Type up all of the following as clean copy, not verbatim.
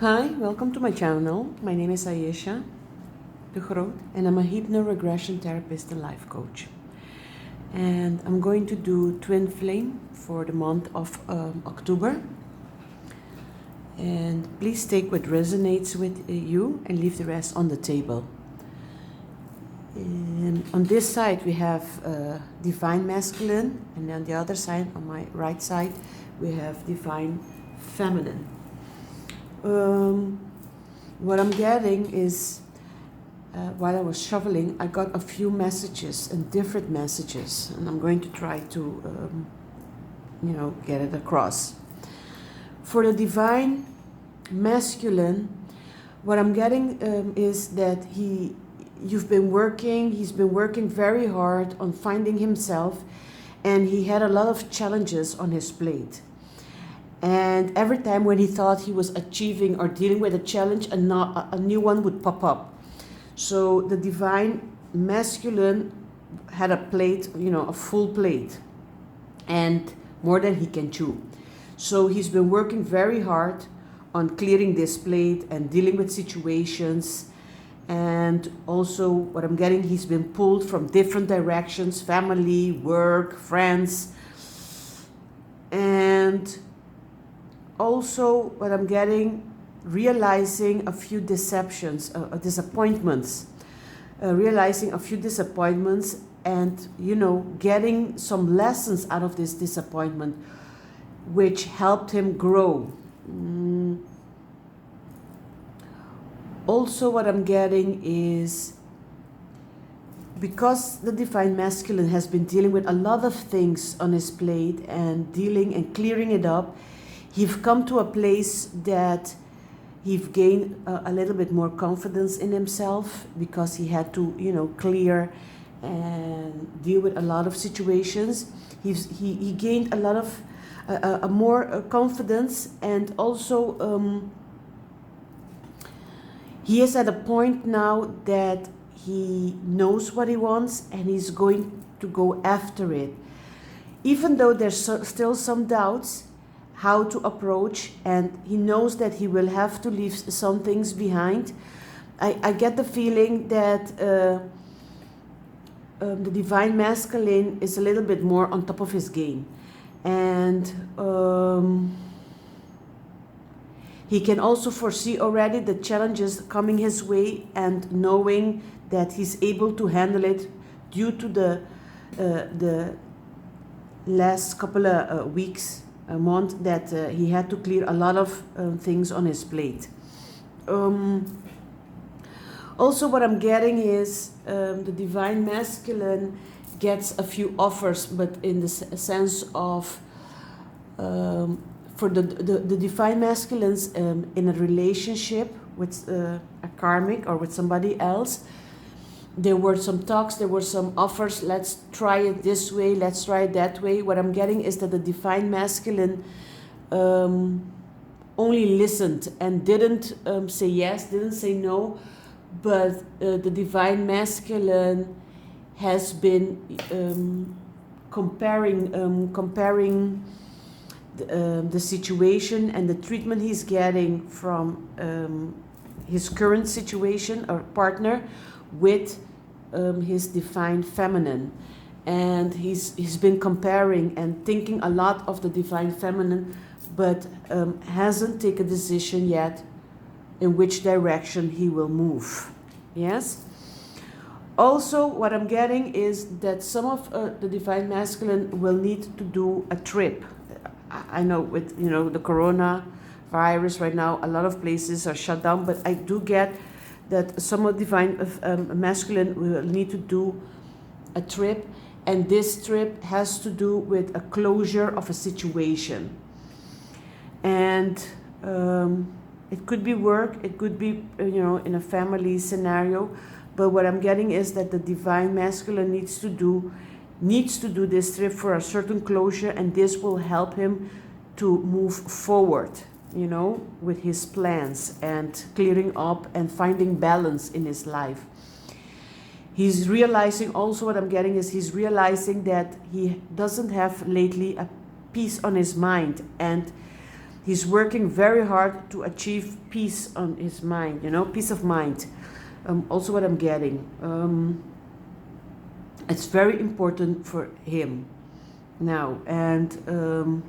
Hi, welcome to my channel. My name is Ayesha de Groot and I'm a hypno-regression therapist and life coach. And I'm going to do twin flame for the month of October. And please take what resonates with you and leave the rest on the table. And on this side we have divine masculine, and on the other side, on my right side, we have divine feminine. What I'm getting is, while I was shoveling, I got a few messages and different messages, and I'm going to try to, get it across. For the divine masculine, what I'm getting is that he's been working very hard on finding himself, and he had a lot of challenges on his plate. And every time when he thought he was achieving or dealing with a challenge, a new one would pop up. So the divine masculine had a plate, a full plate, and more than he can chew. So he's been working very hard on clearing this plate and dealing with situations. And also what I'm getting, he's been pulled from different directions: family, work, friends. And also what I'm getting, realizing a few disappointments, and getting some lessons out of this disappointment, which helped him grow. Also what I'm getting is, because the divine masculine has been dealing with a lot of things on his plate and dealing and clearing it up, he's come to a place that he's gained a little bit more confidence in himself, because he had to, clear and deal with a lot of situations. He gained a lot of more confidence, and also he is at a point now that he knows what he wants and he's going to go after it. Even though there's still some doubts how to approach, and he knows that he will have to leave some things behind. I get the feeling that the divine masculine is a little bit more on top of his game, and he can also foresee already the challenges coming his way, and knowing that he's able to handle it due to the last couple of weeks, a month, that he had to clear a lot of things on his plate. Also what I'm getting is the divine masculine gets a few offers, but in the sense of for the divine masculines in a relationship with a karmic or with somebody else, there were some talks, there were some offers. Let's try it this way, let's try it that way. What I'm getting is that the divine masculine only listened and didn't say yes, didn't say no, but the divine masculine has been comparing the situation and the treatment he's getting from his current situation or partner with his divine feminine, and he's been comparing and thinking a lot of the divine feminine, but hasn't taken a decision yet in which direction he will move. Yes. Also what I'm getting is that some of the divine masculine will need to do a trip. I know with the coronavirus right now, a lot of places are shut down, but I do get that some of divine masculine will need to do a trip, and this trip has to do with a closure of a situation. And it could be work, it could be in a family scenario, but what I'm getting is that the divine masculine needs to do this trip for a certain closure, and this will help him to move forward, with his plans and clearing up and finding balance in his life. He's realizing also, what I'm getting is he's realizing that he doesn't have lately a peace on his mind, and He's working very hard to achieve peace on his mind, you know, peace of mind. Also what I'm getting. It's very important for him now. And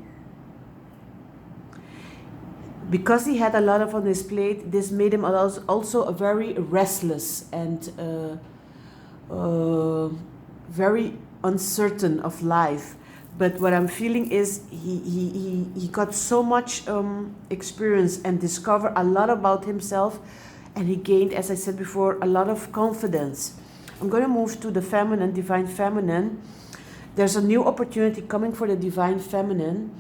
because he had a lot on his plate, this made him also a very restless and very uncertain of life. But what I'm feeling is he got so much experience and discovered a lot about himself, and he gained, as I said before, a lot of confidence. I'm going to move to the feminine, divine feminine. There's a new opportunity coming for the divine feminine.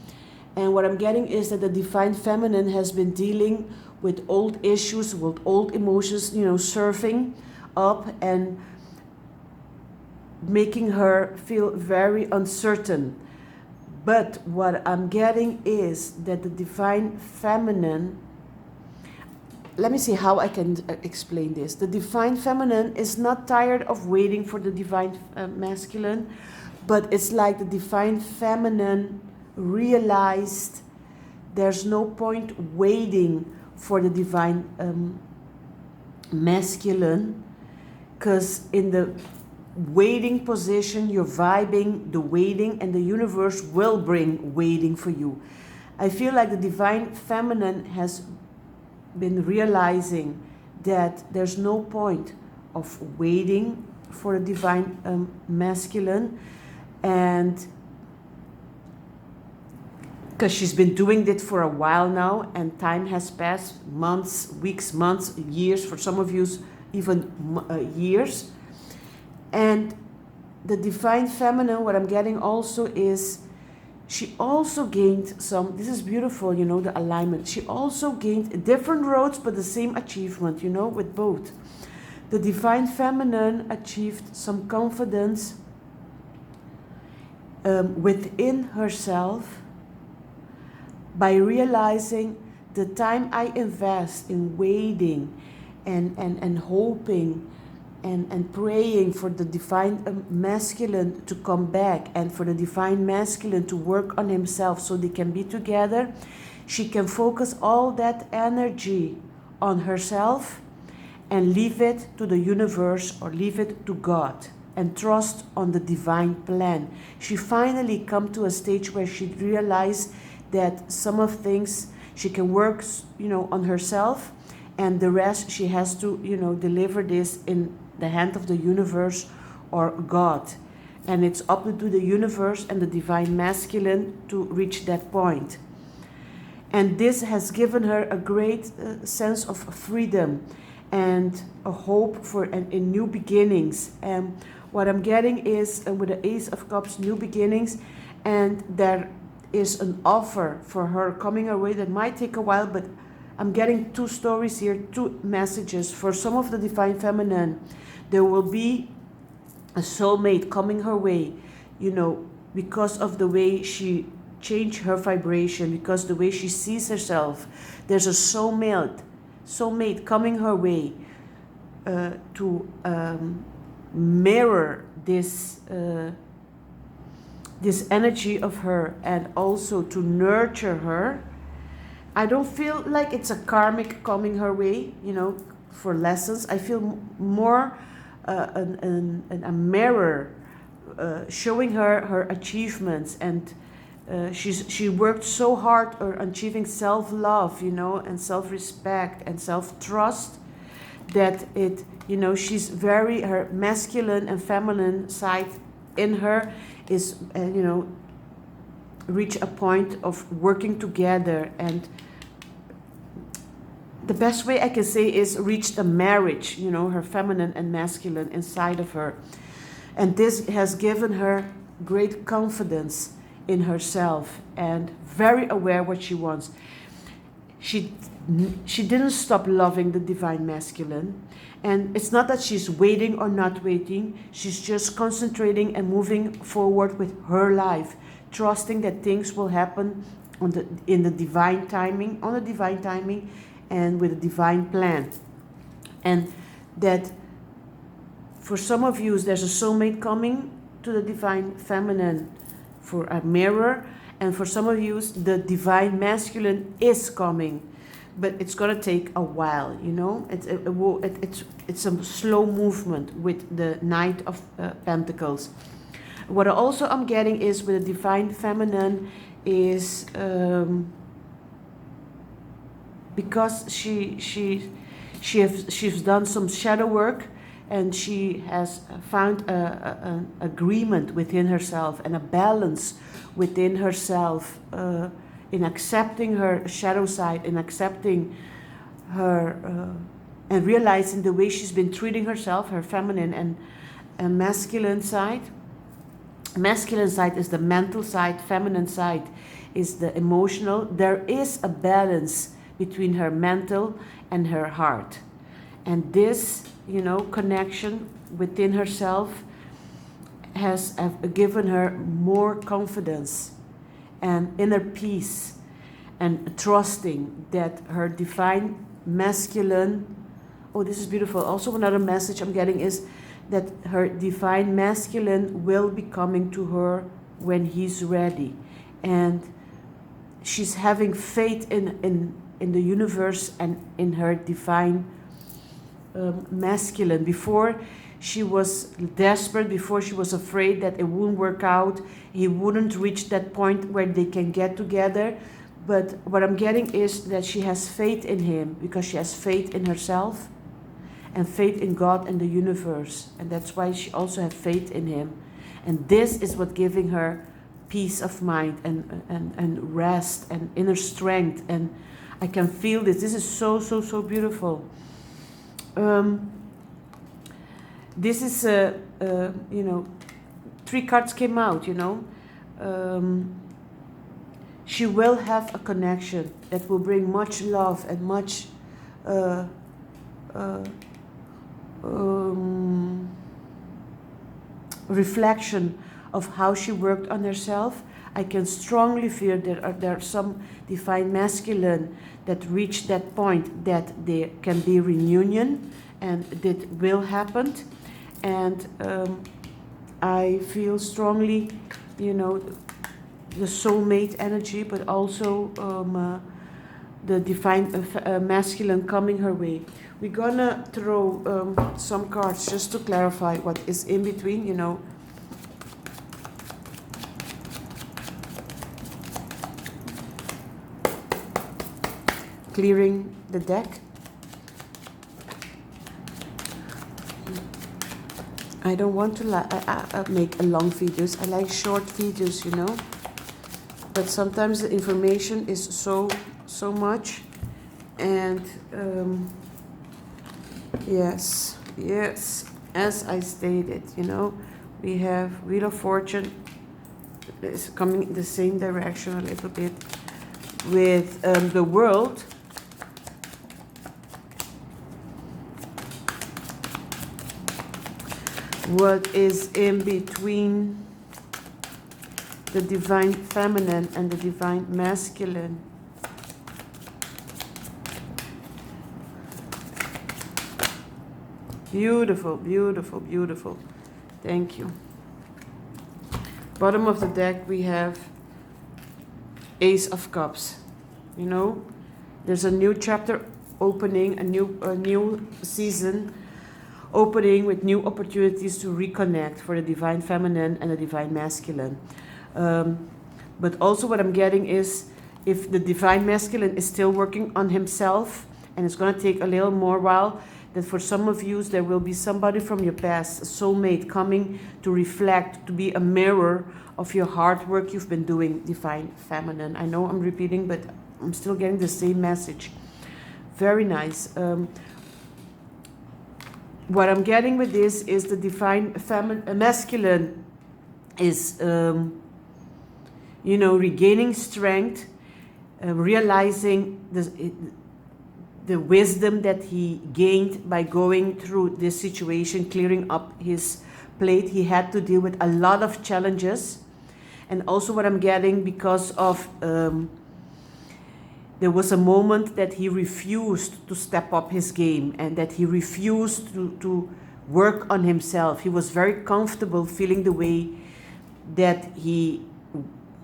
And what I'm getting is that the divine feminine has been dealing with old issues, with old emotions, you know, surfing up and making her feel very uncertain. But what I'm getting is that the divine feminine, let me see how I can explain this. The divine feminine is not tired of waiting for the divine masculine, but it's like the divine feminine realized there's no point waiting for the divine masculine, because in the waiting position you're vibing the waiting, and the universe will bring waiting for you. I feel like the divine feminine has been realizing that there's no point of waiting for a divine masculine, and because she's been doing it for a while now, and time has passed, months, weeks, months, years, for some of you even years. And the divine feminine, what I'm getting also is, she also gained some, this is beautiful, you know, the alignment. She also gained different roads, but the same achievement, you know, with both. The divine feminine achieved some confidence within herself, by realizing the time I invest in waiting and hoping and praying for the divine masculine to come back, and for the divine masculine to work on himself so they can be together, she can focus all that energy on herself and leave it to the universe, or leave it to God, and trust on the divine plan. She finally come to a stage where she realized that some of things she can work, you know, on herself, and the rest she has to, you know, deliver this in the hand of the universe or God. And it's up to the universe and the divine masculine to reach that point. And this has given her a great sense of freedom and a hope for in new beginnings. And what I'm getting is with the Ace of Cups, new beginnings, and there is an offer for her coming her way that might take a while, but I'm getting two stories here, two messages. For some of the divine feminine, there will be a soulmate coming her way, you know, because of the way she changed her vibration, because the way she sees herself. There's a soulmate coming her way to mirror this this energy of her, and also to nurture her. I don't feel like it's a karmic coming her way, you know, for lessons. I feel more a mirror showing her achievements, and she worked so hard on achieving self-love, you know, and self-respect and self-trust, that it, you know, she's very, her masculine and feminine side in her is, you know, reach a point of working together. And the best way I can say is reach a marriage, you know, her feminine and masculine inside of her. And this has given her great confidence in herself and very aware what she wants. She didn't stop loving the divine masculine. And it's not that she's waiting or not waiting. She's just concentrating and moving forward with her life, trusting that things will happen on the divine timing, and with a divine plan. And that for some of you, there's a soulmate coming to the divine feminine for a mirror, And for some of you, the divine masculine is coming, but it's going to take a while, you know. It's a slow movement with the Knight of Pentacles. What also I'm getting is with the divine feminine is because she's done some shadow work, and she has found an agreement within herself and a balance within herself in accepting her shadow side, in accepting her and realizing the way she's been treating herself, her feminine and masculine side. Masculine side is the mental side, feminine side is the emotional. There is a balance between her mental and her heart. And this, you know, connection within herself has given her more confidence and inner peace and trusting that her divine masculine, oh, this is beautiful. Also another message I'm getting is that her divine masculine will be coming to her when he's ready. And she's having faith in the universe and in her divine masculine. Before, she was desperate, before she was afraid that it wouldn't work out, he wouldn't reach that point where they can get together. But what I'm getting is that she has faith in him because she has faith in herself and faith in God and the universe. And that's why she also has faith in him. And this is what giving her peace of mind and rest and inner strength. And I can feel this. This is so, so, so beautiful. This is, you know, 3 cards came out, you know. She will have a connection that will bring much love and much reflection of how she worked on herself. I can strongly feel there are some divine masculine that reach that point that there can be reunion, and that will happen. And I feel strongly, you know, the soulmate energy, but also the divine masculine coming her way. We're gonna throw some cards just to clarify what is in between, you know. Clearing the deck. I don't want to make a long videos. I like short videos, you know. But sometimes the information is so much. And yes, as I stated, you know, we have Wheel of Fortune is coming in the same direction a little bit with the World. What is in between the divine feminine and the divine masculine? Beautiful, beautiful, beautiful. Thank you. Bottom of the deck we have Ace of Cups. You know, there's a new chapter opening, a new season opening with new opportunities to reconnect for the divine feminine and the divine masculine. But also what I'm getting is if the divine masculine is still working on himself, and it's going to take a little more while, that for some of you there will be somebody from your past, a soulmate, coming to reflect, to be a mirror of your hard work you've been doing, divine feminine. I know I'm repeating, but I'm still getting the same message. Very nice. What I'm getting with this is the divine masculine is, you know, regaining strength, realizing the wisdom that he gained by going through this situation, clearing up his plate. He had to deal with a lot of challenges. And also what I'm getting, because of there was a moment that he refused to step up his game, and that he refused to work on himself. He was very comfortable feeling the way that he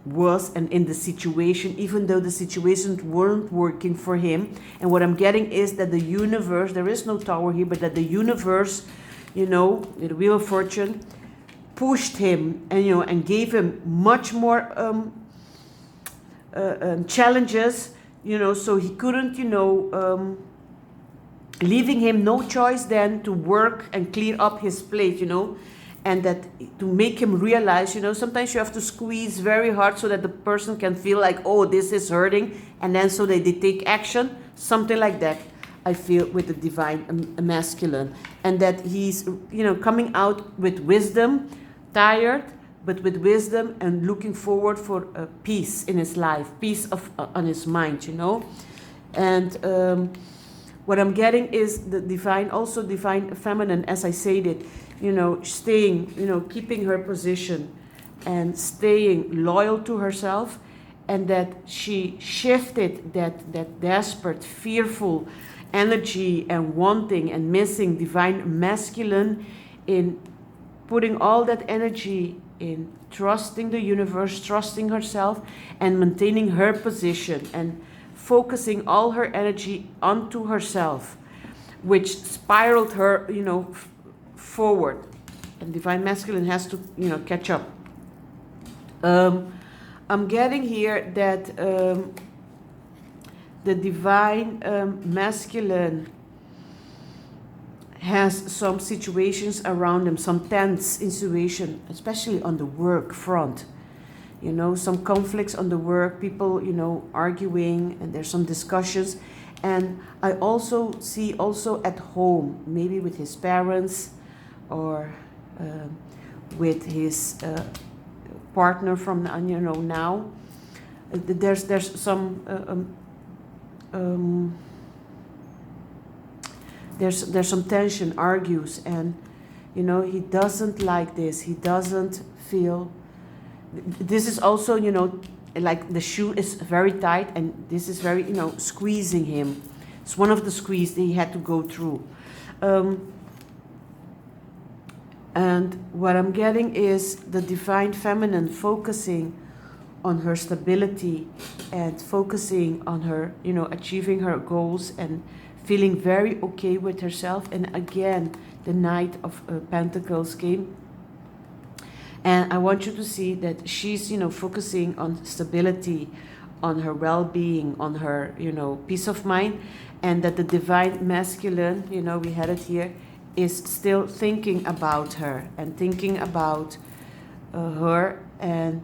was and in the situation, even though the situations weren't working for him. And what I'm getting is that the universe, there is no tower here, but that the universe, you know, the Wheel of Fortune, pushed him and, you know, and gave him much more challenges, you know, so he couldn't, you know, leaving him no choice then to work and clear up his plate, you know, and that to make him realize, you know, sometimes you have to squeeze very hard so that the person can feel like, oh, this is hurting, and then so they take action, something like that. I feel with the divine masculine, and that he's, you know, coming out with wisdom, tired, but with wisdom and looking forward for peace in his life, peace on his mind, you know. And what I'm getting is the divine, also divine feminine, as I said it, you know, staying, you know, keeping her position and staying loyal to herself, and that she shifted that desperate, fearful energy and wanting and missing divine masculine in putting all that energy in trusting the universe, trusting herself, and maintaining her position and focusing all her energy onto herself, which spiraled her, you know, forward. And divine masculine has to, you know, catch up. I'm getting here that the divine masculine has some situations around him, some tense situation, especially on the work front. You know, some conflicts on the work, people, you know, arguing, and there's some discussions. And I also see also at home, maybe with his parents or with his partner from, you know, now. There's some there's some tension, argues, and, you know, he doesn't like this. He doesn't feel. This is also, you know, like the shoe is very tight, and this is very, you know, squeezing him. It's one of the squeeze that he had to go through. And what I'm getting is the divine feminine focusing on her stability and focusing on her, you know, achieving her goals and feeling very okay with herself. And again, the Knight of Pentacles came. And I want you to see that she's, you know, focusing on stability, on her well-being, on her, you know, peace of mind, and that the divine masculine, you know, we had it here, is still thinking about her and thinking about her, and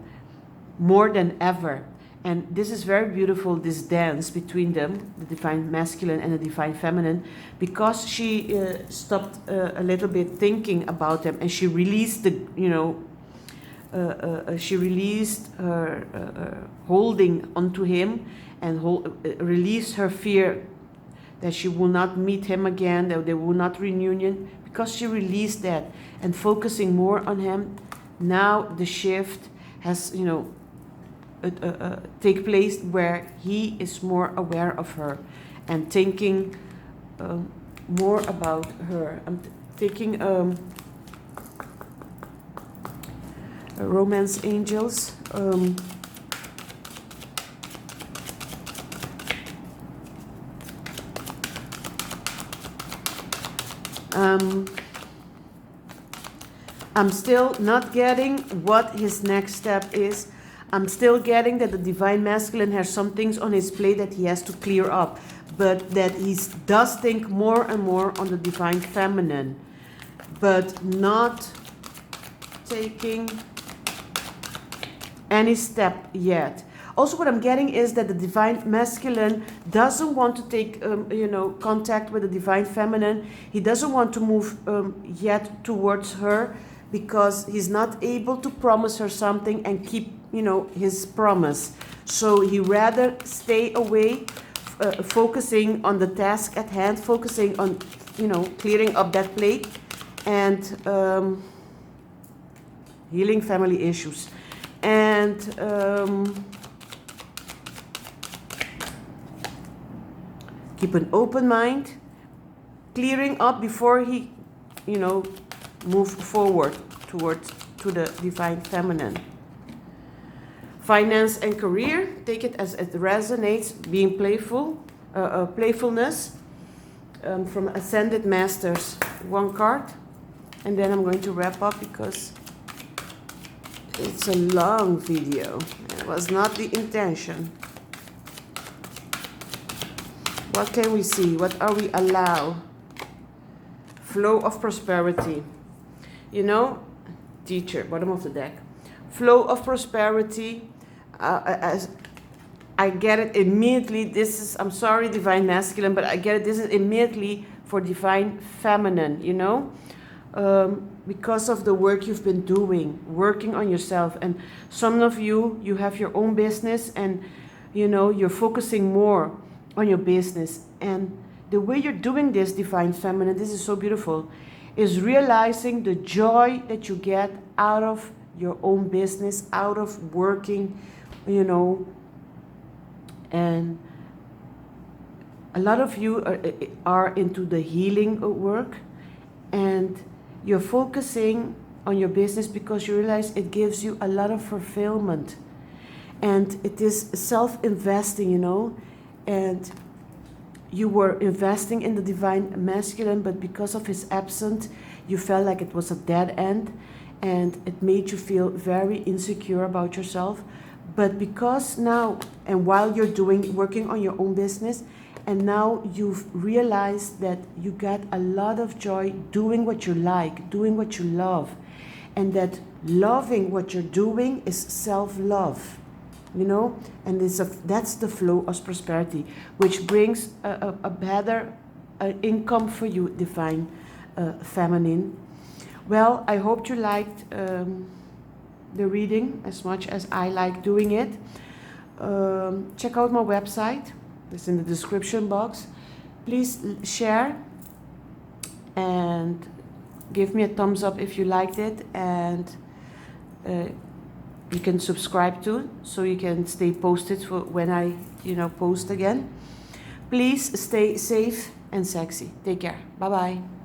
more than ever. And this is very beautiful, this dance between them, the divine masculine and the divine feminine, because she stopped a little bit thinking about them, and she released the, you know, she released her holding onto him, and released her fear that she will not meet him again, that they will not reunion, because she released that and focusing more on him. Now the shift has, you know, take place where he is more aware of her and thinking more about her. I'm taking romance angels. I'm still not getting what his next step is. I'm still getting that the divine masculine has some things on his plate that he has to clear up, but that he does think more and more on the divine feminine, but not taking any step yet. Also, what I'm getting is that the divine masculine doesn't want to take, you know, contact with the divine feminine. He doesn't want to move yet towards her, because he's not able to promise her something and keep, you know, his promise. So he rather stay away, focusing on the task at hand, focusing on, you know, clearing up that plate and healing family issues. And keep an open mind, clearing up before he, you know, move forward to the divine feminine. Finance and career, take it as it resonates, being playful, playfulness, from Ascended Masters, 1 card. And then I'm going to wrap up because it's a long video. It was not the intention. What can we see? What are we allowed? Flow of prosperity. You know, teacher, bottom of the deck. Flow of prosperity. As I get it immediately. This is, I'm sorry, Divine Masculine, but I get it. This is immediately for Divine Feminine, you know. Because of the work you've been doing, working on yourself. And some of you, you have your own business and, you know, you're focusing more on your business. And the way you're doing this, Divine Feminine, this is so beautiful, is realizing the joy that you get out of your own business, out of working, you know. And a lot of you are into the healing work, and you're focusing on your business because you realize it gives you a lot of fulfillment. And it is self-investing, you know. And you were investing in the Divine Masculine, but because of his absence, you felt like it was a dead end. And it made you feel very insecure about yourself. But because now, and while you're working on your own business, and now you've realized that you get a lot of joy doing what you like, doing what you love. And that loving what you're doing is self-love, you know? And that's the flow of prosperity, which brings a better income for you, Divine Feminine. Well, I hope you liked the reading as much as I like doing it. Check out my website. It's in the description box. Please share and give me a thumbs up if you liked it, and you can subscribe to so you can stay posted for when I, you know, post again. Please stay safe and sexy. Take care. Bye bye.